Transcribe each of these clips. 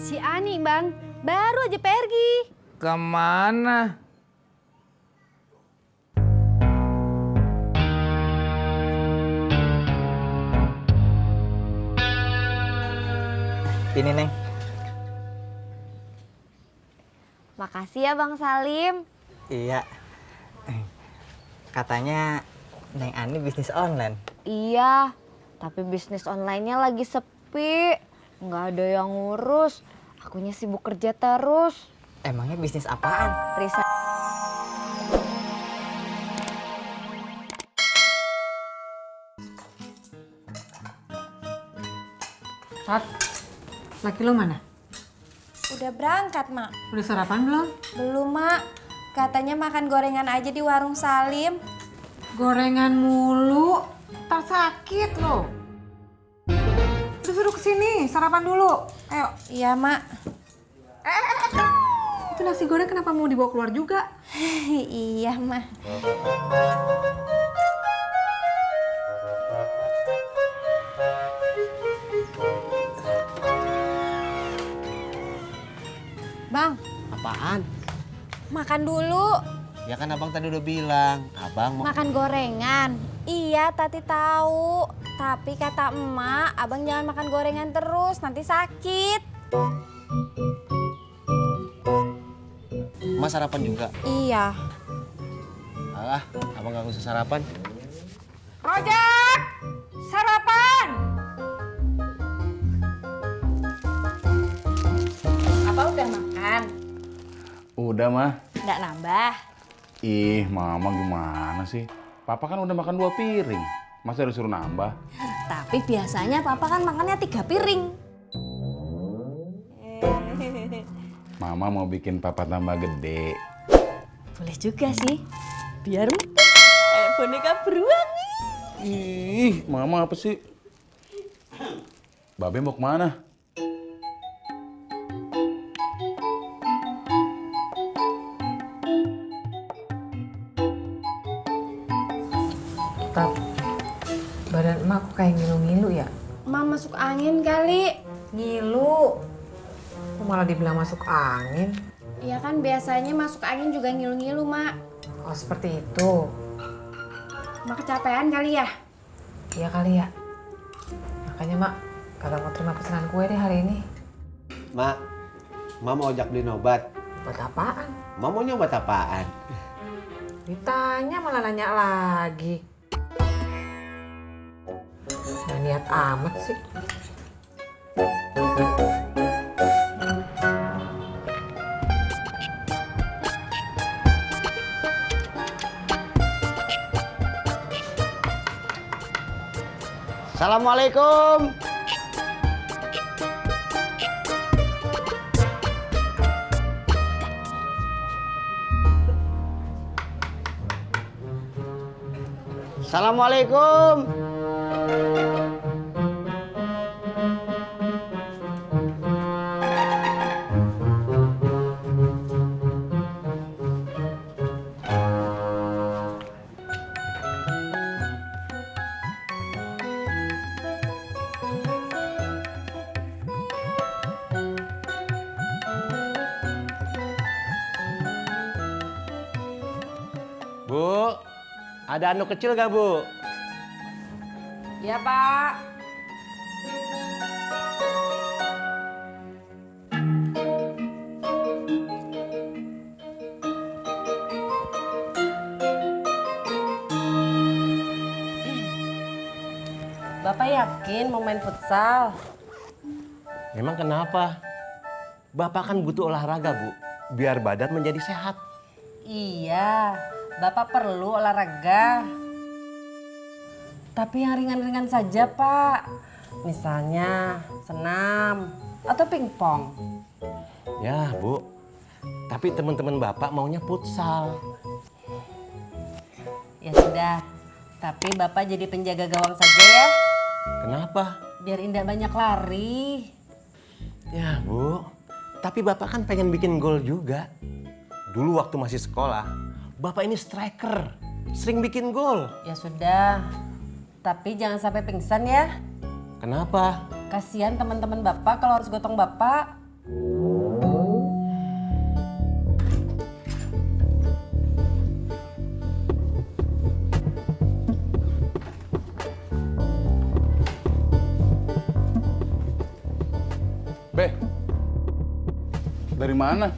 Si Ani bang, baru aja pergi. Kemana? Ini Neng. Makasih ya Bang Salim. Iya. Katanya Neng Ani bisnis online. Iya, tapi bisnis online-nya lagi sepi. Nggak ada yang ngurus. Akunya sibuk kerja terus. Emangnya bisnis apaan? Riset. Tat, laki lo mana? Udah berangkat, Mak. Udah sarapan belum? Belum, Mak. Katanya makan gorengan aja di warung Salim. Gorengan mulu, tak sakit lo. Udah suruh kesini, sarapan dulu. Ayo. Iya, Mak. Itu nasi goreng kenapa mau dibawa keluar juga? Iya, Mak. Bang, Apaan? makan dulu. Ya kan abang tadi udah bilang, abang mau... Makan gorengan. Iya, Tati tahu. Tapi kata emak, abang jangan makan gorengan terus, nanti sakit. Mas sarapan juga? Iya. Alah, abang gak usah sarapan. Rojak! Sarapan! Apa udah makan? Udah mah. Nggak nambah. Ih, mama gimana sih? Papa kan udah makan 2 piring. Masa disuruh nambah? Tapi biasanya papa kan makannya 3 piring. Mama mau bikin papa tambah gede. Boleh juga sih. Biar boneka beruang nih. Ih, mama apa sih? Babe mau kemana? Tat, badan emak kok kayak ngilu-ngilu ya? Mama masuk angin kali. Ngilu. Kok malah dibilang masuk angin? Ya kan biasanya masuk angin juga ngilu-ngilu, Mak. Oh seperti itu. Mak kecapean kali ya? Iya kali ya. Makanya mak, kagak mau terima pesanan kue deh hari ini. Mak, mau ojak beliin obat. Buat apaan? Mau nyoba apaan? Ditanya malah nanya lagi. Nggak niat amat sih. Assalamualaikum. Assalamualaikum. Bu, ada anu kecil gak, Bu? Iya pak. Bapak yakin mau main futsal? Emang kenapa? Bapak kan butuh olahraga, Bu. Biar badan menjadi sehat. Iya, Bapak perlu olahraga. Tapi yang ringan-ringan saja, Pak. Misalnya senam atau pingpong. Ya, Bu. Tapi teman-teman Bapak maunya futsal. Ya sudah, tapi Bapak jadi penjaga gawang saja ya. Kenapa? Biar Indah banyak lari. Ya, Bu. Tapi Bapak kan pengen bikin gol juga. Dulu waktu masih sekolah, Bapak ini striker. Sering bikin gol. Ya sudah, tapi jangan sampai pingsan ya. Kenapa? Kasihan teman-teman Bapak kalau harus gotong Bapak. Be, dari mana?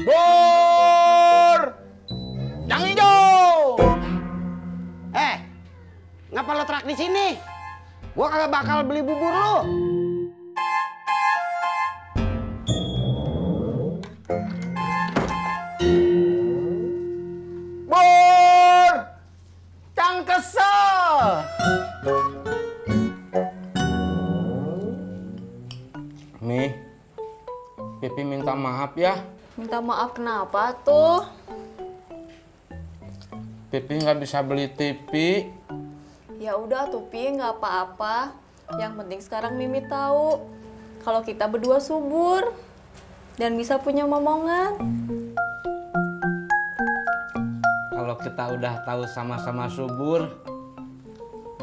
Bur! Yang hijau! Ngapa lo terak di sini? Gua kagak bakal beli bubur lo. Bur! Cang kesel! Mi, Pipi minta maaf ya. Minta maaf kenapa tuh? Pipi nggak bisa beli TV. Ya udah tuh Pi, nggak apa-apa. Yang penting sekarang Mimi tahu kalau kita berdua subur dan bisa punya momongan. Kalau kita udah tahu sama-sama subur,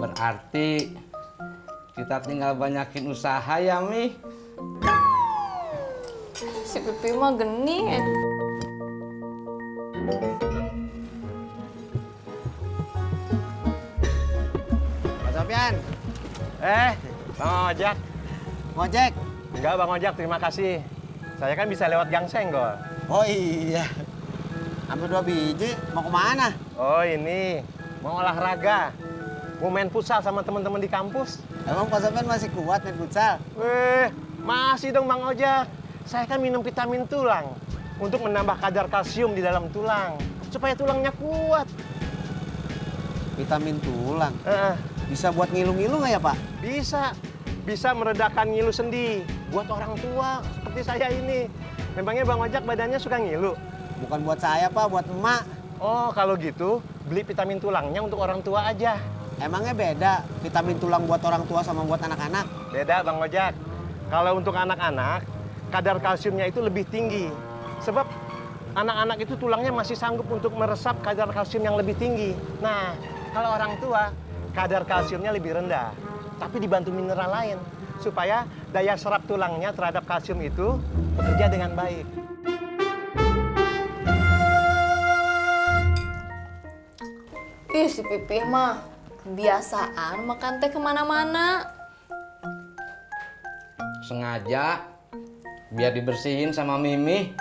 berarti kita tinggal banyakin usaha ya, Mi. Si Pipi mah genit. Pak Sofyan. Bang Ojak. Ngojek. Enggak Bang Ojak, terima kasih. Saya kan bisa lewat Gang Senggol. Oh iya. Ambil 2 biji, mau kemana? Oh ini, mau olahraga. Mau main futsal sama teman-teman di kampus. Emang Pak Sofyan masih kuat main futsal? Masih dong Bang Ojak. Saya kan minum vitamin tulang untuk menambah kadar kalsium di dalam tulang supaya tulangnya kuat. Vitamin tulang? Eh, Bisa buat ngilu-ngilu nggak ya Pak? bisa meredakan ngilu sendi buat orang tua seperti saya ini. Memangnya Bang Ojak badannya suka ngilu? Bukan buat saya Pak, buat emak. Oh kalau gitu beli vitamin tulangnya untuk orang tua aja. Emangnya beda vitamin tulang buat orang tua sama buat anak-anak? Beda Bang Ojak. Kalau untuk anak-anak, kadar kalsiumnya itu lebih tinggi. Sebab anak-anak itu tulangnya masih sanggup untuk meresap kadar kalsium yang lebih tinggi. Nah, kalau orang tua, kadar kalsiumnya lebih rendah. Tapi dibantu mineral lain. Supaya daya serap tulangnya terhadap kalsium itu bekerja dengan baik. Ih, si Pipi mah kebiasaan makan teh kemana-mana. Sengaja biar dibersihin sama Mimi.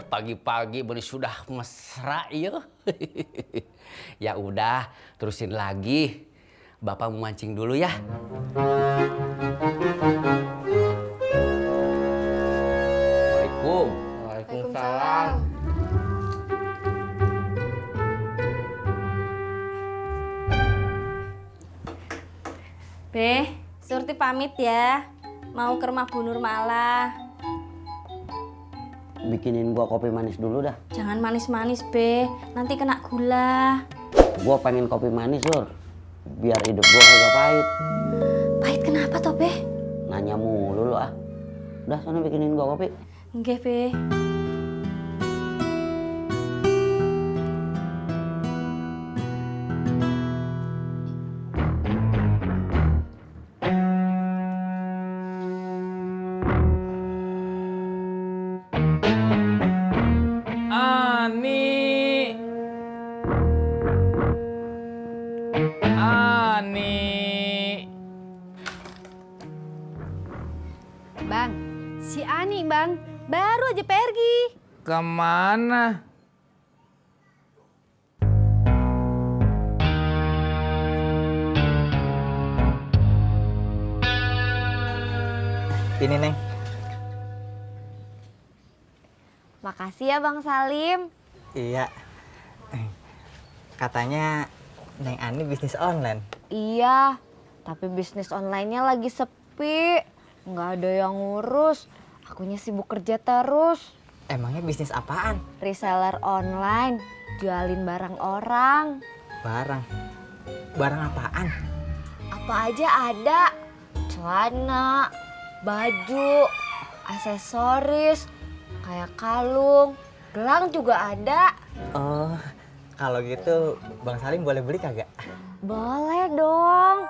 Pagi-pagi beri sudah mesra ya. Ya udah, terusin lagi. Bapak mau mancing dulu ya. Assalamualaikum. Waalaikumsalam. Be, Surti pamit ya. Mau ke rumah Bu Nurmala. Bikinin gua kopi manis dulu dah. Jangan manis-manis, Be. Nanti kena gula. Gua pengen kopi manis, Sur. Biar hidup gua kagak pahit. Pahit kenapa toh, Be? Nanya mulu lu ah. Udah sana bikinin gua kopi. Nggih, Be. Bang, si Ani bang, baru aja pergi. Kemana? Ini, Neng. Makasih ya Bang Salim. Iya. Katanya Neng Ani bisnis online. Iya, tapi bisnis online-nya lagi sepi. Nggak ada yang ngurus. Akunya sibuk kerja terus. Emangnya bisnis apaan? Reseller online, jualin barang orang. Barang. Barang apaan? Apa aja ada. Celana, baju, aksesoris, kayak kalung, gelang juga ada. Oh, kalau gitu Bang Salim boleh beli kagak? Boleh dong.